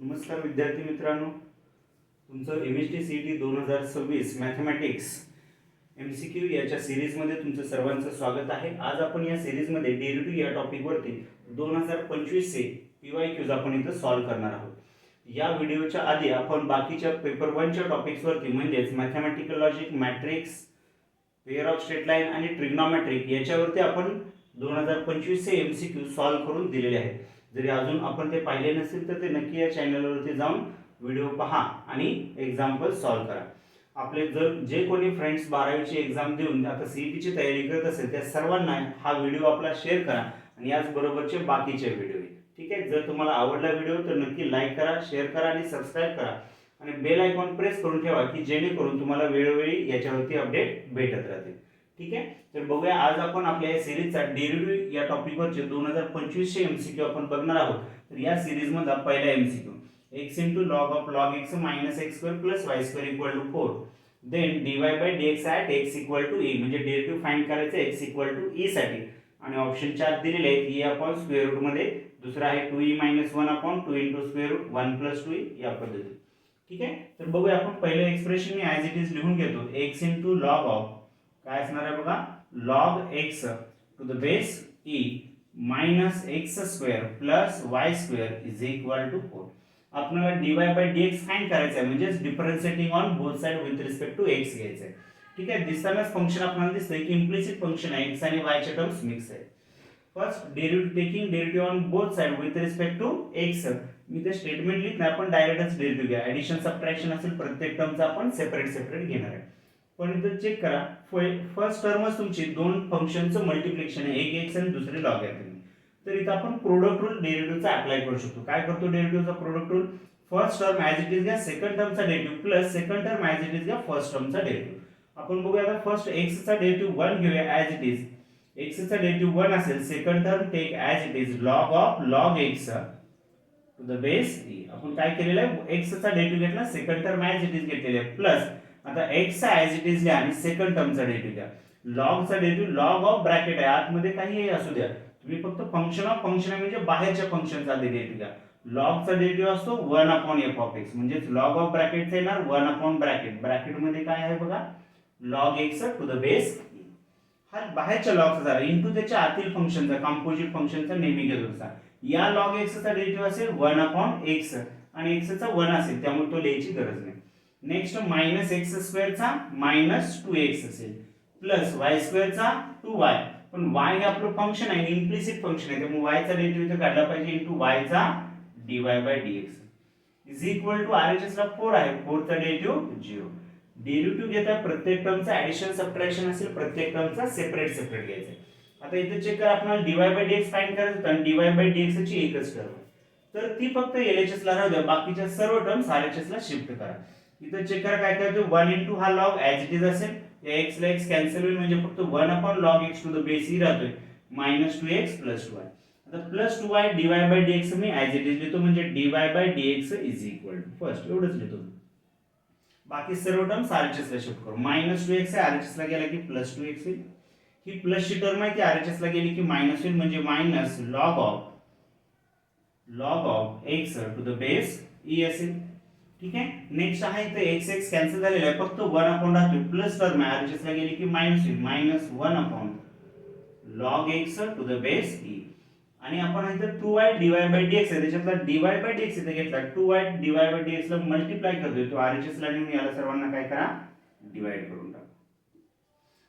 नमस्कार विद्यार्थी मित्रांनो, तुमचं MST CET 2026 मॅथमॅटिक्स MCQ याच्या सिरीजमध्ये तुमचं सर्वांचं स्वागत आहे। आज आपण या सिरीजमध्ये डेरिव्हेटिव्ह या टॉपिकवरती 2025 चे PYQs आपण इथं सॉल्व्ह करणार आहोत। या व्हिडिओच्या आधी आपण बाकीच्या पेपर 1 च्या टॉपिक्सवरती म्हणजेच mathematical logic, matrix, pair of straight line आणि ट्रिग्नोमेट्रिक याच्यावरती आपण 2025 चे MCQ सॉल्व्ह करून दिलेले आहेत। जरी अजून आपण ते पाहिले नसेल तर ते नक्की या चॅनलवरती जाऊन व्हिडिओ पहा आणि एक्झाम्पल सॉल्व्ह करा। आपले जर जे कोणी फ्रेंड्स 12वीची एक्झाम देऊन आता CETची तयारी करत असेल त्या सर्वांना हा व्हिडिओ आपला शेअर करा आणि याचबरोबरचे बाकीचे व्हिडिओ। ठीक आहे, जर तुम्हाला आवडला व्हिडिओ तर नक्की लाईक करा, शेअर करा आणि सबस्क्राईब करा आणि बेल आयकॉन प्रेस करून ठेवा की जेणेकरून तुम्हाला वेळोवेळी याच्यावरती अपडेट भेटत राहतील। ठीक आहे, तर बघूया आज आपण आपल्या या सिरीजचा डेरिव्हेटिव्ह या टॉपिकवरचे 2025 चे MCQ आपण बघणार आहोत। तर या सिरीज मध्ये पहिला MCQ x * log x - x² + y² = 4 then dy by dx at x = e म्हणजे डेरिव्हेटिव्ह फाइंड करायचं x = e साठी आणि ऑप्शन 4 दिलेले आहेत e अपॉन स्क्वेअर रूट मध्ये, दुसरा आहे 2e - 1 upon 2 * square root 1 + 2e या पद्धतीने। ठीक आहे, तर बघूया आपण पहिलं expression me as it is लिहून घेतो x * log ऑफ काय असणार आहे बघा log x to the base e minus x² plus y² is equal to 4। आपल्याला dy by dx फाइंड करायचं आहे म्हणजे differentiating on both side with respect to x घ्यायचं आहे। ठीक आहे, दिसतानाच फंक्शन आपल्याला दिसतंय की इम्प्लिसिट फंक्शन आहे, x आणि y च्या टर्म्स मिक्स आहेत। First derivative on both side with respect to x, मी ते स्टेटमेंट लिहित नाही, आपण डायरेक्टच डेरिव्हेटिव्ह घ्या। ॲडिशन सबट्रॅक्शन असेल प्रत्येक टर्मचा आपण सेपरेट घेणार आहे। पण इथं चेक करा, फर्स्ट टर्मच तुमची दोन फंक्शनचं मल्टिप्लिकेशन आहे, एक x आणि दुसरे लॉग आहे। तर इथं आपण प्रोडक्ट रूल डेरिव्हेटिव्हचा अप्लाय करू शकतो। काय करतो डेरिव्हेटिव्हचा product rule, first term as it is घ्या सेकंड टर्मचा derivative plus second term as it is घ्या फर्स्ट टर्मचा डेरिव्हेटिव्ह। आपण बघूया आता फर्स्ट x चा डेरिव्हेटिव्ह 1 घेऊया ॲज इट इज, x चा डेरिव्हेटिव्ह 1 असेल, second term take as it is log x to the base e। आपण काय केलेलं आहे, x चा डेरिव्हेटिव्ह घेतला, second term as it is घेतलेली आहे प्लस आता x चा ॲज इट इज घ्या आणि सेकंड टर्मचा डेरिव्हेटिव्ह घ्या। लॉग चा डेरिव्हेटिव्ह लॉग ऑफ ब्रॅकेट आहे, आतमध्ये काहीही असू द्या, तुम्ही फक्त फंक्शन ऑफ फंक्शन म्हणजे बाहेरच्या फंक्शनचा डेरिव्हेटिव्ह घ्या। लॉग चा डेरिव्हेटिव्ह असतो 1/f(x) म्हणजे लॉग ऑफ ब्रॅकेटचा येणार 1/ब्रॅकेट, ब्रॅकेट मध्ये काय आहे बघा log x to the base e। हा बाहेरच्या लॉगचा झाला इनटू त्याच्या आतील फंक्शनचा कंपोजिट फंक्शनचा नेहमी घेतो तसा। या log x चा डेरिव्हेटिव्ह असेल 1/x आणि x चा 1 असेल त्यामुळे तो लिहायची गरज नाही। नेक्स्ट -x² चा -2x असेल प्लस y² चा 2y, पण y हे आपलं फंक्शन आहे, इम्प्लिसिट फंक्शन आहे, त्यामुळे y चा डेरिव्हेटिव्ह इथे काढला पाहिजे इनटू y चा dy by dx is equal to RHS ला 4 आहे, 4 चा डेरिव्हेटिव्ह 0। डेरिव्हेटिव्ह घेता प्रत्येक टर्मचा ॲडिशन सबट्रॅक्शन असेल, प्रत्येक टर्मचा सेपरेट घ्यायचा आहे। आता इथे चेक करा, आपल्याला dy by dx फाइंड करायचं होतं आणि dy by dx ची एकच टर्म तर ती फक्त LHS ला राहू द्या, बाकीच्या सर्व टर्म्स RHS ला शिफ्ट करा। इथे चेक करा काय होतं, 1 * हा लॉग ॲज इट इज असेल, या x ला x कॅन्सल होईल म्हणजे फक्त 1/log x to the base e राहतोय -2x + 2y। आता +2y dy by dx मी ॲज इट इज लिहितो म्हणजे dy by dx is equal to first एवढंच लिहितो, बाकी सर्व टर्म्स RHS ला शिफ्ट करू। -2x आहे, RHS ला गेला की +2x होईल, ही प्लस ची टर्म आहे ती RHS ला गेली की मायनस होईल म्हणजे log of x to the base e असेल। ठीक आहे, नेक्स्ट आहे इथे x कॅन्सल झालेला आहे, फक्त 1 राहतो, प्लस टर्म आहे RHS ला गेली की मायनस होईल -1/log x to the base e। आणि आपण इथे 2y dy by dx आहे, त्याच्यातला dy by dx इथे घेतला, 2y dy by dx ला मल्टिप्लाय करतोय, तो RHS ला नेऊन याला सर्वांना काय करा डिवाइड करून टाका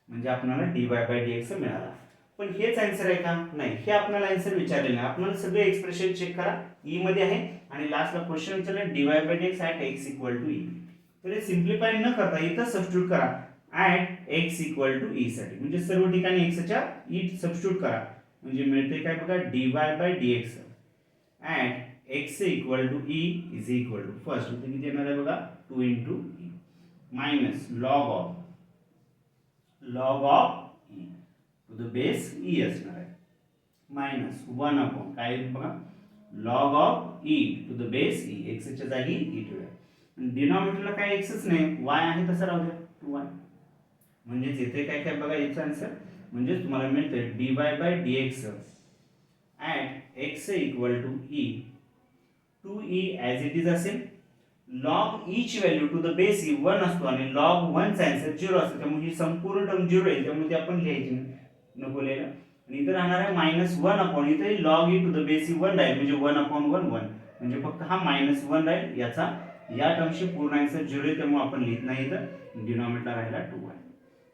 म्हणजे आपल्याला dy by dx मिळाला। पण हेच आन्सर आहे का, नाही, हे आपल्याला आन्सर विचारलेलं आहे। आपल्याला सगळे एक्सप्रेशन चेक करा, e मध्ये आहे आणि लास्टला क्वेश्चन विचारले dy by dx at x = e। तर हे सिम्प्लिफाय न करता इथं सबस्टिट्यूट करा at x = e साठी, म्हणजे सर्व ठिकाणी x च्या e सबस्टिट्यूट करा म्हणजे मिळते काय बघा dy by dx at x = e is equal to first इथे किती येणार आहे बघा 2 * e minus log of e to the base e असणार आहे मायनस 1 काय बघा log of e to the base e, x च्या जागी e ठेवूया आणि डिनॉमिनेटरला काय x च नाही, y आहे तसं राहू द्या 2y, म्हणजे इथे काय काय बघा याचा आन्सर म्हणजे तुम्हाला मिळते dy by dx at x = e 2e as it is असेल. लॉग ई ची value to the base e 1 असतो आणि लॉग 1 चा आन्सर 0 असतो, त्यामुळे ही संपूर्ण टर्म 0 आहे, त्यामुळे ती आपण लिहायची नको लिहायला. आणि इथं राहणार आहे -1 अपॉन, इथे log e to the base e 1 राहील, म्हणजे 1/1 1, म्हणजे फक्त हा -1 राहील. याचा या टर्मशी पूर्ण आन्सर 0 आहे, त्यामुळे आपण लिहित नाही, इथं डिनॉमिनेटर राहिला 2 आहे.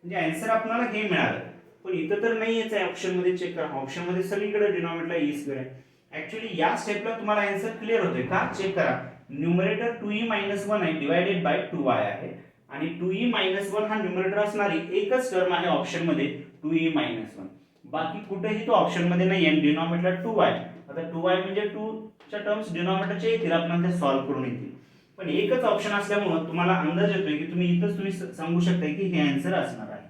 म्हणजे आन्सर आपल्याला हे मिळालं. पण इथं तर नाहीच आहे, ऑप्शन मध्ये चेक करा, ऑप्शन मध्ये सगळीकडे डिनॉमिनेटरला ई स्क्वेअर आहे. ऍक्च्युअली या स्टेपला तुम्हाला आन्सर क्लिअर होतोय का, चेक करा. न्यूमरेटर 2e 1 आहे डिवायडेड बाय 2y आहे, आणि 2e 1 हा न्यूमरेटर असणारी एकच टर्म आहे ऑप्शन मध्ये 2e 1. बाकी कुठेही तो ऑप्शन मध्ये नाही आहे. डिनॉमिनेटर 2y, आता 2y म्हणजे 2 च्या टर्म्स डिनॉमिनेटरचे येतील, आपण ते सॉल्व्ह करून येतील. पण एकच ऑप्शन असल्यामुळे तुम्हाला अंदाज येतोय की तुम्ही सांगू शकता की हे आन्सर असणार आहे.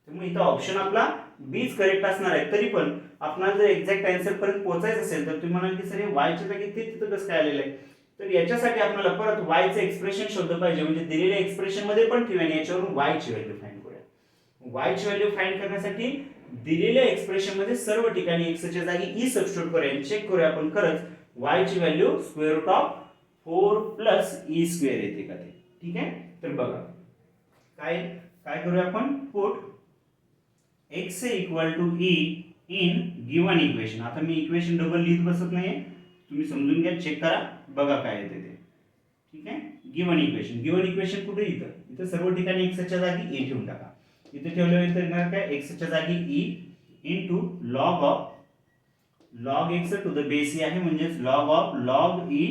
त्यामुळे इथं ऑप्शन आपला बीच करेक्ट असणार आहे. तरी पण आपल्याला जर एक्झॅक्ट आन्सर पर्यंत पोहोचायचं असेल तर तुम्ही म्हणाल की सर हे y च्या जागी ते तिथं कसं काय आलेलं आहे, तर याच्यासाठी आपल्याला परत y चे एक्सप्रेशन शोधलं पाहिजे, म्हणजे दिलेल्या एक्सप्रेशन मध्ये पण ठेवूया आणि याच्यावरून y ची व्हॅल्यू फाइंड करूया. y ची व्हॅल्यू फाइंड करण्यासाठी दिलेल्या एक्सप्रेशन मध्ये सर्व ठिकाणी x च्या जागी e सबस्टिट्यूट करूया, चेक करूया आपण खरंच y ची value square root of 4 plus e square येते का ते. ठीक आहे, तर बघा काय करूया आपण, put x equal to e in given equation. आता मी इक्वेशन डबल लिहित बसत नाहीये, तुम्ही समजून घ्या, चेक करा, बघा काय येते ते. ठीक आहे, गिवन इक्वेशन कुठे, इथं सर्व ठिकाणी x च्या जागी e ठेवून टाका. इथे ठेवल्यानंतर येणार काय, x च्या जागी e into log x to the base e आहे, म्हणजे log e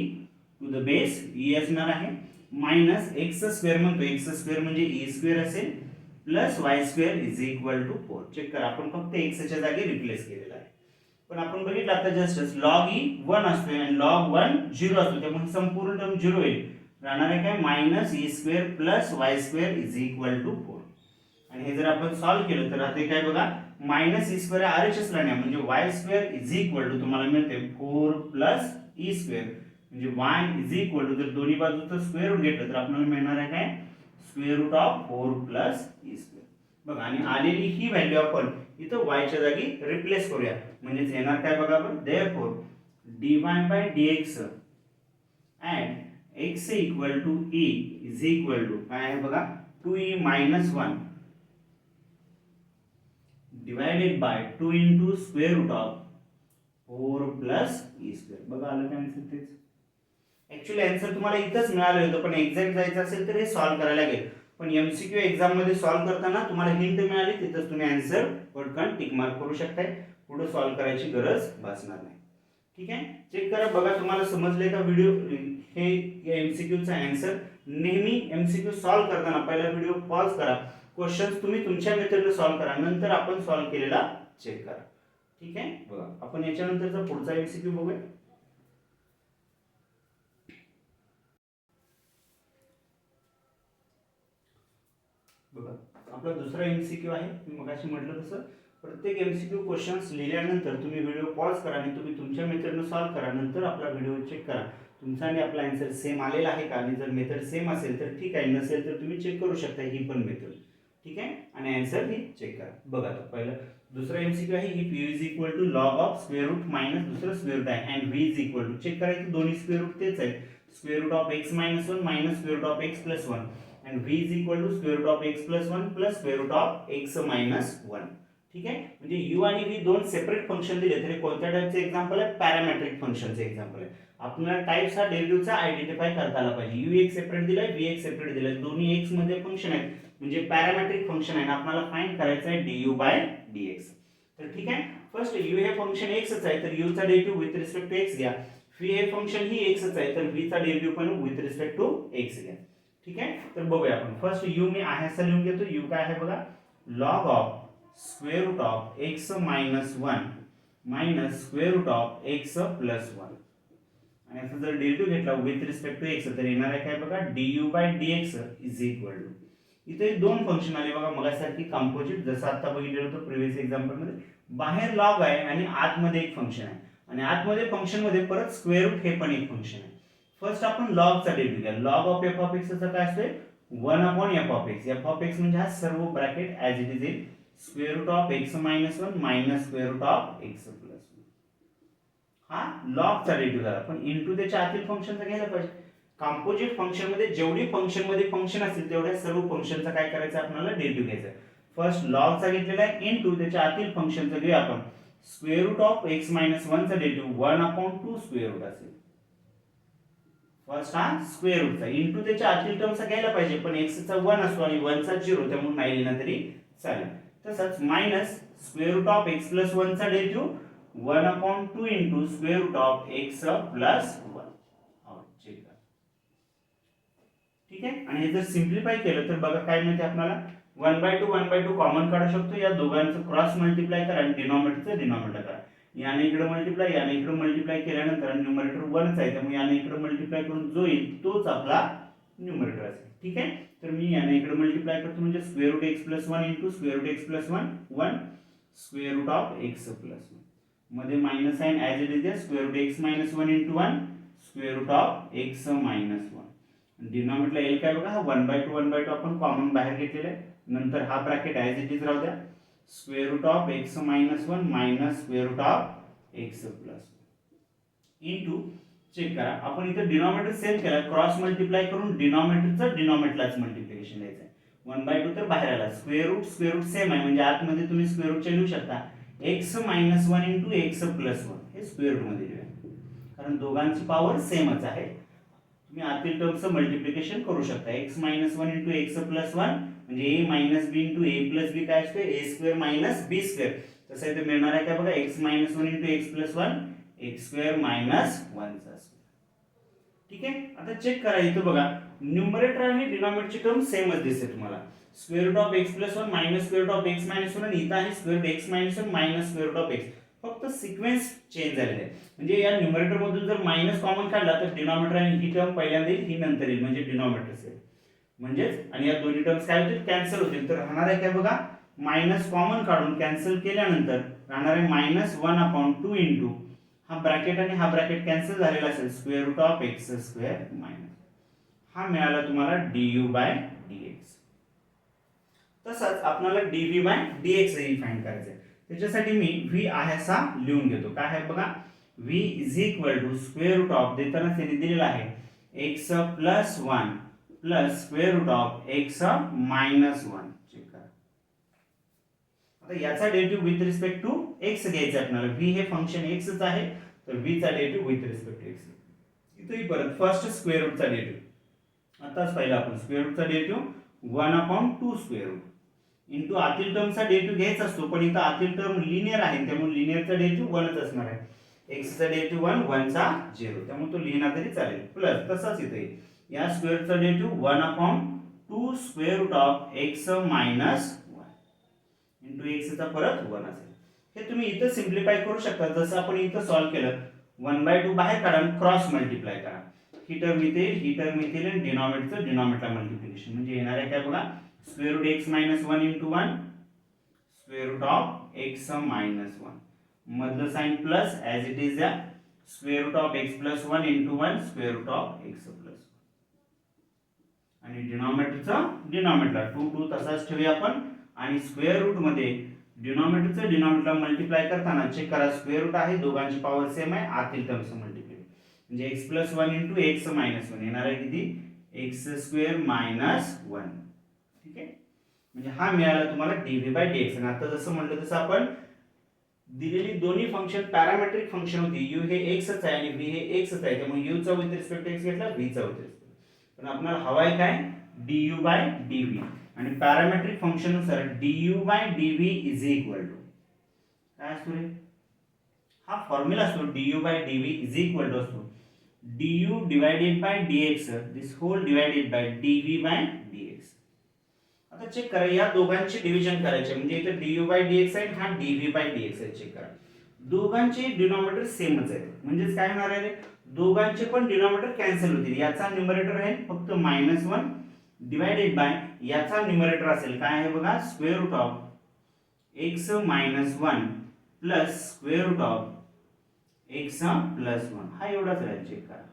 to the base e असणार आहे, मायनस x स्क्वेअर म्हणतो, x स्क्वेअर म्हणजे e स्क्वेअर असेल, plus y square is equal to 4. Check करा, आपण फक्त x च्या जागी रिप्लेस केलेला आहे. पण आपण बघितलं आता जस्टच लॉग e 1 असतो आणि लॉग 1 0 असतो, त्यामुळे संपूर्ण टर्म 0 होईल. राहणार आहे काय, minus e square plus y square is equal to 4. आणि हे जर आपण सॉल्व्ह केलं तर राहते काय बघा, मायनस e स्क्वेअर RHS ला न्या, म्हणजे y square is equal to तुम्हाला मिळते 4 प्लस e स्क्वेअर, म्हणजे y इज इक्वल टू जर दोन्ही बाजूचं स्क्वेअर रूट घेतलं तर आपल्याला मिळणार आहे काय, square root of 4 plus e square. बघा, आणि आलेली ही व्हॅल्यू आपण इथं y च्या जागी रिप्लेस करूया, म्हणजे येणार काय बघा आपण, therefore dy by dx and x equal to e is equal to काय आहे बघा, 2e 1 divided by 2 into square root of 4 plus e square. बघा आलं काय आन्सर तेच. ऍक्च्युअली आन्सर तुम्हाला इथंच मिळालं होतं, पण एक्झॅक्ट जायचं असेल तर हे सॉल्व्ह करायला लागेल. पण एमसीक्यू एक्झाम मध्ये सॉल्व्ह करताना तुम्हाला हिंट मिळाली, तिथंच तुम्ही आन्सर पटकन टिक मार्क करू शकताय, पुढे सॉल्व्ह करायची गरज भासणार नाही. ठीक आहे, चेक करा, बघा तुम्हाला समजले का व्हिडिओ, हे या एमसीक्यूचा आन्सर. नेहमी एमसीक्यू सॉल्व्ह करताना पहिला व्हिडिओ पॉज करा, क्वेश्चन्स तुम्ही तुमच्या मेथडने सॉल्व्ह करा, नंतर आपण सॉल्व्ह केलेला चेक करा. ठीक आहे, बघा आपण याच्यानंतरचा पुढचा एमसीक्यू बघूया. बघा, आपला दुसरा एमसीक्यू आहे. मी मगाशी म्हटलं तसं प्रत्येक एमसीक्यू क्वेश्चन्स लिहिल्यानंतर तुम्ही व्हिडिओ पॉज करा आणि तुम्ही तुमच्या मेथडने सॉल्व्ह करा, नंतर आपला व्हिडिओ चेक करा तुमचा आणि आपला आन्सर सेम आलेला आहे का. आणि जर मेथड सेम असेल तर ठीक आहे, नसेल तर तुम्ही चेक करू शकता ही पण मेथड. ठीक आहे, आणि आन्सर ही चेक करा. बघा, आता पहिलं दुसरा एमसीक्यू आहे, if u is equal to log of square root minus दुसरं स्क्वेअर रूट आहे and v is equal to, check करायचं दोन्ही स्क्वेअर रूट तेच आहे, square root of x minus 1 minus square root of x plus 1 and v is equal to square root of x plus 1 plus square root of x minus 1. ठीक आहे, म्हणजे u आणि v दोन separate function दिले तरी कोणत्या टाइपचे example आहे, पॅरामेट्रिक फंक्शनचे एक्झाम्पल आहे. आपल्याला टाइप्स हा डेरिव्हेटिव्हचा आयडेंटिफाय करता आला पाहिजे. u एक सेपरेट दिलाय, v एक सेपरेट दिलाय, दोन्ही x मध्ये फंक्शन आहेत, म्हणजे पॅरामेट्रिक फंक्शन आहे. आपल्याला फाइंड करायचं आहे du by dx. तर ठीक आहे, फर्स्ट u हे फंक्शन x च आहे, तर u चा derivative with respect to x घ्या. v हे फंक्शन ही x च आहे, तर v चा डेरिव्हेटिव्ह पण विथ रिस्पेक्ट टू x घ्या. ठीक आहे, तर बघूया आपण. फर्स्ट u मी आहे असं लिहून घेतो. u काय आहे बघा, log of square root of x minus 1 minus square root of x plus 1. आणि असं जर डेरिव्हेटिव्ह घेतला विथ रिस्पेक्ट टू x तर येणार आहे काय बघा, du by dx is equal to, इथे दोन फंक्शन आले बघा मगासारखी कंपोजिट, जसं आता बघितलं होतं प्रिव्हियस एक्झाम्पल मध्ये. बाहेर लॉग आहे आणि आतमध्ये एक फंक्शन आहे, आणि आतमध्ये फंक्शन मध्ये परत स्क्वेअर रूट हे पण एक फंक्शन आहे. फर्स्ट आपण लॉगचा डेरिव्हेटिव्ह घ्या. Log of f of x चा काय असतोय, 1 upon f of x. f of x म्हणजे हा सर्व bracket as it is square root of x minus 1 minus square root of x plus 1. हा लॉगचा डेरिव्हेटिव्ह झाला, पण इनटू त्याच्या आतील फंक्शनचा घ्यायला पाहिजे. कंपोजिट फंक्शन मध्ये जेवढी फंक्शन मध्ये फंक्शन असतील तेवढ्या सर्व फंक्शनचा काय करायचं आपल्याला डेरिव्हेटिव्ह घ्यायचा. फर्स्ट लॉगचा घेतलेला आहे, इनटू त्याच्या आतील फंक्शनचा घेऊया आपण. स्क्वेअर रूट ऑफ x - 1 चा डेरिव्हेटिव्ह 1/2 स्क्वेअर रूट असेल. फर्स्ट हा स्क्वेअर रूटचा इनटू त्याच्या आतील टर्मचा घ्यायला पाहिजे, पण x चा 1 असतो आणि 1 चा 0 त्यामुळे नाही लिहिला तरी चालेल. तसंच minus square root of x + 1 चा derivative 1/2 into square root of x + 1. Check करा. ठीक आहे. आणि हे जर सिंप्लिफाय केलं तर बघा काय मिळते आपल्याला. 1/2 कॉमन काढू शकतो. या दोघांचं क्रॉस मल्टिप्लाय करा आणि डिनॉमिनेटरचं डिनॉमिनेटर करा. याने इकडे मल्टिप्लाय, याने इकडे मल्टिप्लाय केल्यानंतर न्यूमरेटर 1च आहे, त्यामुळे याने इकडे मल्टिप्लाय करून जो येईल तोच आपला न्यूमरेटर असेल. ठीक आहे. तर मी याने इकडे मल्टिप्लाय करतो म्हणजे square root x + 1 into square root x + 1 square root of x + 1 मध्ये minus sine as it is square root x - 1 into 1 square root of x - 1. डिनॉमिनेटरला येईल काय बघा, हा 1/2 आपण कॉमन बाहेर घेतलेला आहे. नंतर हा ब्रॅकेट ॲज इट इज राहू द्या. Square root of x - 1 minus square root of x + 1 into check करा. आपण इथे डिनॉमिनेटर सेम केला, क्रॉस मल्टिप्लाय करून डिनॉमिनेटरचं डिनॉमिनेटरलाच मल्टिप्लिकेशन द्यायचं आहे. 1/2 तर बाहेर आला. स्क्वेअर रूट सेम आहे म्हणजे आतमध्ये तुम्ही स्क्वेअर रूटचे लिहू शकता. x - 1 इनटू x + 1 हे स्क्वेअर रूट मध्ये लिहूया, कारण दोघांची पॉवर सेमच आहे. तुम्ही आतील टर्मचं मल्टिप्लिकेशन करू शकता. x - 1 इनटू x + 1 म्हणजे a - b into a + b काय असते, a² - b². तसं इथे मिळणार आहे काय बघा, x - 1 इनटू x + 1 x² - 1 चा स्क्वेअर. ठीक आहे. आता चेक करा इथे बघा, न्यूमरेटर आणि डिनॉमिनेटरची टर्म सेमच दिसते तुम्हाला. Square root of x + 1 minus square root of x - 1 आणि इथं आहे square root x - 1 minus square root of x. फक्त सिक्वेन्स चेंज झालेले आहे. म्हणजे या न्यूमरेटर मधून जर मायनस कॉमन काढला तर डिनॉमिनेटर आणि ही टर्म पहिल्यांदा येईल, ही नंतर येईल, म्हणजे डिनॉमिनेटर असेल. म्हणजेच आणि या दोन्ही टर्म्स काय होतील, कॅन्सल होतील. तर राहणार आहे काय बघा, मायनस कॉमन काढून कॅन्सल केल्यानंतर राहणार आहे -1/2 इनटू हा ब्रॅकेट आणि हा ब्रॅकेट कॅन्सल झालेला असेल square root of x² minus हा मिळाला तुम्हाला du/dx. तसंच आपल्याला dv/dx ही फाइंड करायचं आहे. त्याच्यासाठी मी v आहे असा लिहून घेतो. काय आहे बघा, v = स्क्वेअर रूट ऑफ देताना त्यांनी दिलेला आहे x + 1 plus square root of x - 1. Check करा. आता याचा derivative with respect to x घ्यायचा आपल्याला. v हे फंक्शन x च आहे, तर v चा derivative with respect to x. इथेही परत फर्स्ट स्क्वेअर रूटचा डेरिव्हेटिव्ह आताच पाहिला आपण. स्क्वेअर रूटचा डेरिव्हेटिव्ह 1/2 स्क्वेअर रूट इनटू आतील टर्मचा डेरिव्हेटिव्ह घ्यायचा असतो, पण इथं आतील टर्म लिनियर आहे त्यामुळे लिनियरचा डेरिव्हेटिव्ह 1च असणार आहे. x चा डेरिव्हेटिव्ह 1, 1 चा 0, त्यामुळे तो लिहिला तरी चालेल. प्लस तसाच इथे या स्क्वेअरचा derivative 1/2 square root of x - 1 into x चा परत 1 असेल. हे तुम्ही इथं सिंप्लिफाय करू शकता जसं आपण इथं सॉल्व्ह केलं. 1/2 बाहेर काढा आणि क्रॉस मल्टिप्लाय करा. ही टर्म इथे येईल, ही टर्म इथे येईल आणि डिनॉमिनेटरचं डिनॉमिनेटर मल्टिप्लिकेशन म्हणजे येणार आहे काय बघा, square root x - 1 into 1 square root of x - 1 मधलं sine plus as it is square root of x + 1 into 1 square root of x + 1 आणि डिनॉमिनेटरचा डिनॉमिनेटरला 2 तसाच ठेवूया आपण. आणि स्क्वेअर रूट मध्ये डिनॉमिनेटरचं डिनॉमिनेटरला मल्टिप्लाय करताना चेक करा, स्क्वेअर रूट आहे, दोघांची पॉवर सेम आहे, आतील टर्मचं मल्टिप्लाय म्हणजे x + 1 इनटू x - 1 येणार आहे किती, x² - 1. ठीक आहे. म्हणजे हा मिळाला तुम्हाला dv/dx. आणि आता जसं म्हटलं तसं आपण दिलेली दोन्ही फंक्शन पॅरामेट्रिक फंक्शन होती. u हे x च आहे आणि v हे x च आहे, त्यामुळे u चा विथ रिस्पेक्ट टू x घेतला, v चा विथ रिस्पेक्ट. पण आपल्याला हवाय काय, du/dv. आणि पॅरामेट्रिक फंक्शन नुसार du/dv काय असतो रे, हा फॉर्म्युला असतो. du/dv असतो du divided by dx this whole divided by dv/dx. आता चेक करा, या दोघांचे डिव्हिजन करायचे म्हणजे इथे du/dx आहे, हा dv/dx आहे. चेक करा, दोघांचे डिनॉमिनेटर सेमच आहे, म्हणजेच काय होणार आहे, दोघांचे पण डिनॉमिनेटर कॅन्सल होतील. याचा न्यूमरेटर आहे फक्त -1 डिवाइडेड बाय याचा न्यूमरेटर असेल काय आहे बघा, square root of x - 1 plus square root of x + 1 हा एवढाच राहील. चेक करा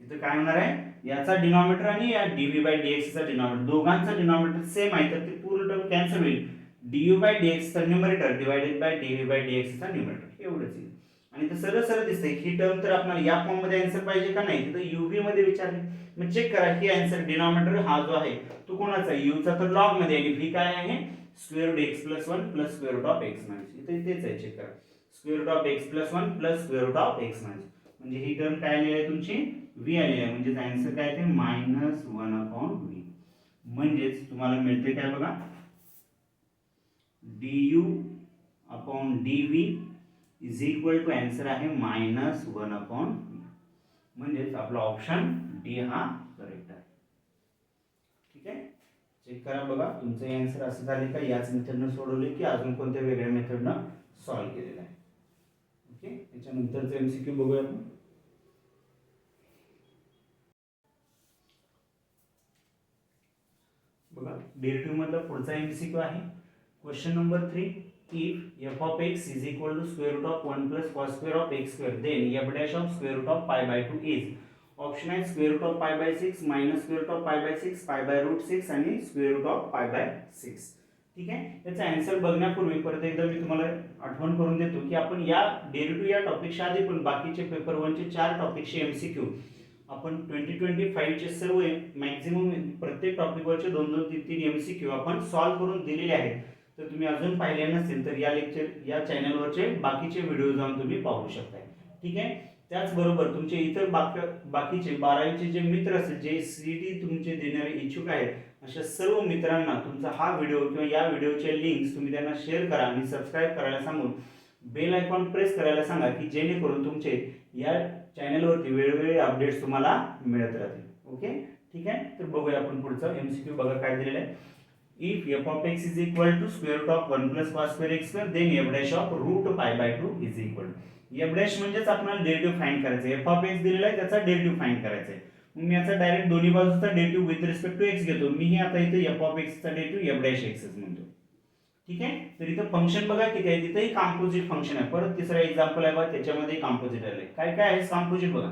इथं काय होणार आहे, याचा डिनॉमिनेटर आणि या dv/dx चा डिनॉमिनेटर दोघांचा डिनॉमिनेटर सेम आहे, तर ते पूर्ण टर्म कॅन्सल होईल. du/dx चा न्यूमरेटर डिवाइडेड बाय dv/dx चा न्यूमरेटर एवढंच येईल. आणि ते सरळ सरळ दिसतंय ही टर्म तर आपल्याला या फॉर्म मध्ये आन्सर पाहिजे का नाही, तर UV मध्ये विचारले. मग चेक करा ही आन्सर डिनॉमिनेटर हा जो आहे तो कोणाचा आहे, u चा तर लॉग मध्ये आहे, v काय आहे square root x plus 1 plus square root of x minus, इथे तेच आहे, चेक करा square root of x plus 1 plus square root of x minus, म्हणजे ही टर्म काय आलेली आहे तुमची v आलेली आहे, म्हणजे आन्सर काय आहे -1/v. म्हणजेच तुम्हाला मिळते काय बघा du upon dv is equal to answer आहे -1/v. म्हणजेच आपला ऑप्शन डी हा करेक्ट आहे. ठीक आहे, चेक करा बघा तुमचं आन्सर असं झाले का याच मेथडनं सोडवले की अजून कोणत्या वेगळ्या मेथडनं सॉल्व्ह केलेलं आहे. ओके, याच्यानंतरचं MCQ बघूया आपण. बघा डेरिव्हेटिव्ह मधला पुढचा MCQ आहे question number 3. if f of x is equal to square root of 1 plus cos square of x square, then f dash of square root of pi by 2 is option आहे square root of pi by 6 minus square root of pi by 6 pi by root 6 आणि square root of pi by 6. ठीक आहे, याचा answer बघण्यापूर्वी परत एकदा मी तुम्हाला आठवण करून देतो की आपण या डेरिव्हेटिव्ह या टॉपिकच्या आधी पण बाकीचे पेपर 1 चे 4 टॉपिकचे MCQ आपण 2025 चे सर्व मॅक्झिमम प्रत्येक टॉपिकवरचे 2-2 3-3 MCQ आपण सॉल्व्ह करून दिलेले आहेत. तर तुम्ही अजून पाहिले नसेल तर या लेक्चर या चॅनलवरचे बाकीचे व्हिडिओ जाऊन तुम्ही पाहू शकता. ठीक आहे, त्याचबरोबर तुमचे इतर बाकीचे 12वीचे जे मित्र असतील जे CET तुमचे देणारे इच्छुक आहेत अशा सर्व मित्रांना तुमचा हा व्हिडिओ किंवा या व्हिडिओचे लिंक्स तुम्ही त्यांना शेअर करा आणि सबस्क्राईब करायला सांगून बेल आयकॉन प्रेस करायला सांगा की जेणेकरून तुमचे या चॅनलवरती वेगवेगळे अपडेट्स तुम्हाला मिळत राहतील. ओके, ठीक आहे, तर बघूया आपण पुढचं MCQ. बघा काय दिलेलं आहे. if f of x is equal to square root of 1 plus cos square x square, then f dash of root pi by 2 is equal to. f dash म्हणजेच आपल्याला डेरिव्हेटिव्ह फाइंड करायचं आहे. f of x दिलेला आहे त्याचा derivative find करायचा आहे. मग मी याचा डायरेक्ट दोन्ही बाजूचा derivative with respect to x घेतो. मी हे आता इथे f of x चा डेरिव्हेटिव्ह f dash x म्हणतो. ठीक आहे, तर इथं फंक्शन बघा किती आहे, तिथेही कॉम्पोजिट फंक्शन आहे. परत तिसरा एक्झाम्पल आहे बघा त्याच्यामध्ये कॉम्पोजिट आले. काय काय आहे कॉम्पोजिट बघा.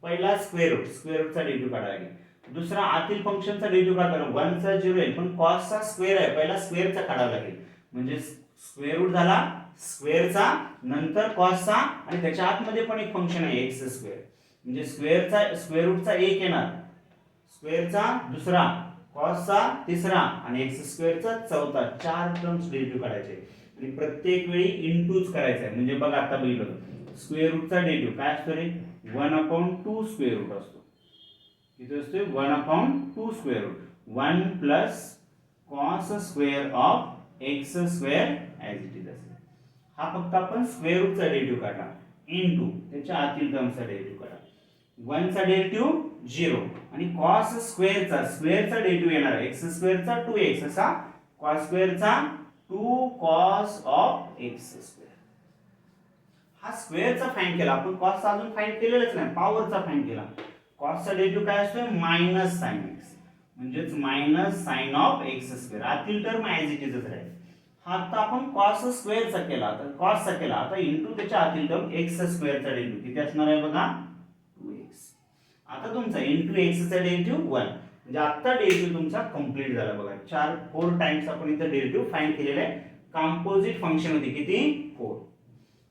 पहिला स्क्वेअर रूटचा डेरिव्हेटिव्ह काढावा लागेल. दुसरा आतील फंक्शनचा डेरिव्हेटिव्ह काढताना 1 चा 0 आहे पण cos चा स्क्वेअर आहे, पहिला स्क्वेअरचा काढावा लागेल. म्हणजे स्क्वेअर रूट झाला स्क्वेअरचा, नंतर cos चा आणि त्याच्या आतमध्ये पण एक फंक्शन आहे x स्क्वेअर, म्हणजे स्क्वेअर रूटचा 1 येणार, स्क्वेअरचा दुसरा, cos चा तिसरा आणि x स्क्वेअरचा चौथा. 4 टर्म्स डेरिव्हेटिव्ह काढायचे आणि प्रत्येक वेळी इनटूच करायचं आहे. म्हणजे बघा आता बघितलं स्क्वेअर रूटचा डेरिव्हेटिव्ह काय असतो रे 1/2 स्क्वेअर रूट असतो. किती असतो 1/2 square root 1 plus cos square of x square as it is असेल. हा फक्त आपण स्क्वेअर रूटचा डेरिव्हेटिव्ह काढला इनटू त्याच्या आतील टर्मचा डेरिव्हेटिव्ह काढला. 1 चा डेरिव्हेटिव्ह 0 आणि cos स्क्वेअरचा डेरिव्हेटिव्ह येणार आहे x स्क्वेअरचा 2x असा cos स्क्वेअरचा 2 cos of x square. हा स्क्वेअरचा फाइंड केला आपण, cos चा अजून फाइंड केलेलाच नाही, पॉवरचा फाइंड केला. cos चा डेरिव्हेटिव्ह काय असतो मायनस sin x, म्हणजेच minus sin of x square. आतील टर्म ॲज इट इजच राहील. हा आता आपण cos स्क्वेअरचा केला, तर cos चा केला, आता इनटू त्याच्या आतील टर्म x स्क्वेअरचा डेरिव्हेटिव्ह किती असणार आहे बघा 2x. आता तुमचा इनटू x चा डेरिव्हेटिव्ह 1, म्हणजे आता डेरिव्हेटिव्ह तुमचा कंप्लीट झाला बघा. 4 टाइम्स आपण इथे डेरिव्हेटिव्ह फाइंड केलेला आहे कंपोजिट फंक्शन मध्ये किती 4.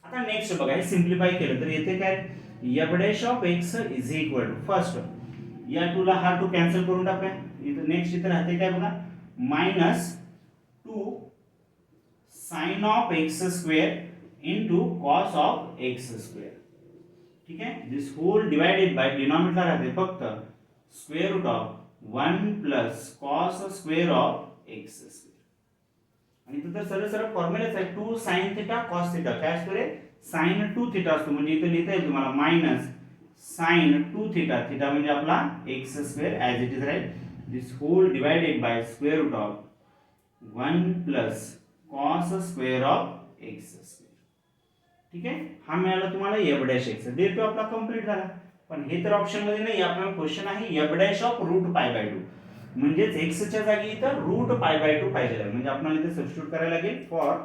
आता नेक्स्ट बघा हे सिम्प्लिफाय केलं तर येथे काय f dash of x is equal to first या 2 ला हा 2 कॅन्सल करून टाकूया. इथं नेक्स्ट इथं राहते काय बघा -2 sin of x square into cos of x square. ठीक आहे, this whole divided by denominator राहते फक्त square root of 1 plus cos square of x square. आणि इथं तर सरळ सरळ फॉर्म्युलाच आहे 2 sin थीटा cos थीटा. काय असतो रे sin 2 थीटा असतो, म्हणजे इथे लिहिता येईल तुम्हाला मायनस sin 2 थीटा, थीटा म्हणजे आपला x square as it is राहील. This whole divided by square root of 1 plus cos square of x square. ठीक आहे, हा मिळाला तुम्हाला f dash x. डेरिव्हेटिव्ह आपला कंप्लीट झाला. पण हे तर ऑप्शन मध्ये नाही, आपल्याला क्वेश्चन आहे f dash of root pi by 2, म्हणजेच x च्या जागी इथं रूट पाय बाय 2 पाहिजे आहे. म्हणजे आपल्याला इथे सबस्टिट्यूट करायला लागेल for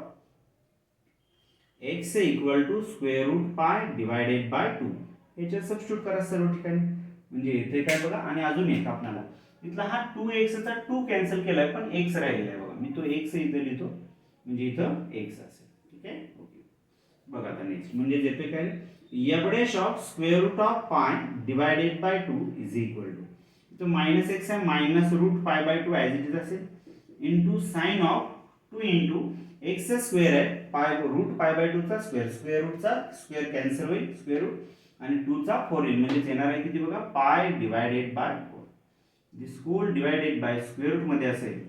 x equal to square root pi divided by 2. याच्यात सबस्टिट्यूट करा सर्व ठिकाणी. म्हणजे इथे काय बघा आणि अजून एक आपल्याला इथला हा 2x चा 2 कॅन्सल केलाय पण x राहिलेला आहे बघा. मी तो x इथे लिहितो म्हणजे इथं x असेल. ठीक आहे, ओके. बघा आता नेक्स्ट म्हणजे येते काय एवढेश of square root of pi divided by 2 is equal to, तो मायनस एक्स आहे minus root pi by 2 as it is असेल into sine of 2 into x square आहे पाय रूट पाय बाय 2 चा स्क्वेअर, स्क्वेअर रूटचा square cancel होईल square root आणि 2 चा 4 येईल म्हणजे येणार आहे किती बघा pi divided by 4. This whole divided by square root मध्ये असेल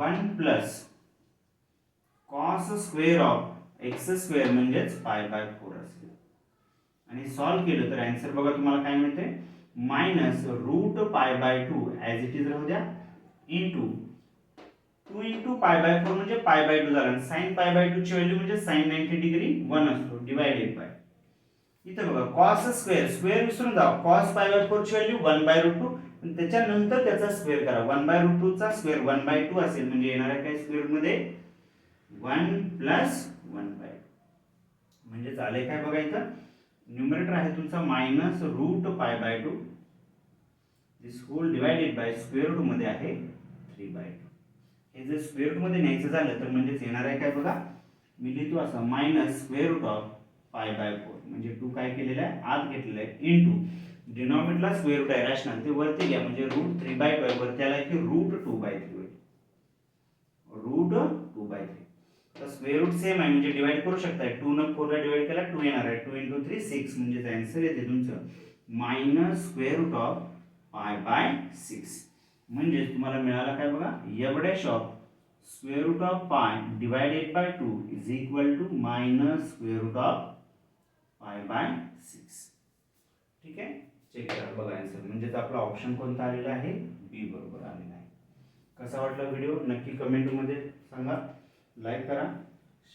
1 plus cos square of x square म्हणजेच पाय बाय 4 असेल आणि सॉल्व केलं तर आन्सर बघा तुम्हाला काय मिळते minus root pi by 2 as it is राहू द्या इंटू 2 इंटू पाय बाय 4 म्हणजे पाय बाय 2 झाला साइन पाय बाय 2 ची व्हॅल्यू म्हणजे साइन 90 डिग्री 1 असतो डिवायडेड बाय इथं बघा कॉस स्क्वेअर स्क्वेअर विसरून जा कॉस पाय बाय 4 ची व्हॅल्यू 1 बाय रूट 2 आणि त्याच्यानंतर त्याचा स्क्वेअर करा 1 बाय रूट 2 चा स्क्वेअर 1 बाय 2 असेल म्हणजे येणार आहे काय स्क्वेअर मध्ये 1 प्लस 1 बाय 2 म्हणजे झाले काय बघा इथं न्यूमरेटर आहे तुमचा minus root pi by 2 this whole divided by square root मध्ये आहे 3 बाय 2. हे जर स्क्वेअर रूट मध्ये न्यायचं झालं तर म्हणजे येणार आहे काय बघा मी लिहितो असं minus square root of pi by 4 म्हणजे 2 काय केलेलं आहे आत घेतलेलं आहे इंटू डिनॉमिनेटरला स्क्वेअर रूट आहे रॅशनल ते वरती घ्या म्हणजे रूट 3 बाय 2 वरती आला की रूट 2 बाय 3 होईल रूट 2 बाय 3. तर स्क्वेअर रूट सेम आहे म्हणजे डिवाइड करू शकता 2 न 4 ला डिवाइड केला 2 येणार आहे 2 इंटू 3 6 म्हणजे आन्सर येते तुमचं minus square root of pi by 6 म्हणजे तुम्हाला मिळाला काय बघा एवढेश of square root of pi divided by 2 is equal to minus square root of pi by 6. ठीक आहे चेक करा बघा आन्सर म्हणजेच आपला ऑप्शन कोणता आलेला आहे बी बरोबर आलेला आहे. कसा वाटला व्हिडिओ नक्की कमेंटमध्ये सांगा. लाईक करा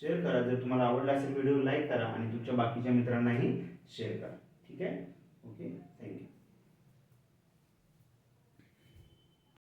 शेअर करा जर तुम्हाला आवडला असेल व्हिडिओ लाईक करा आणि तुमच्या बाकीच्या मित्रांनाही शेअर करा. ठीक आहे ओके.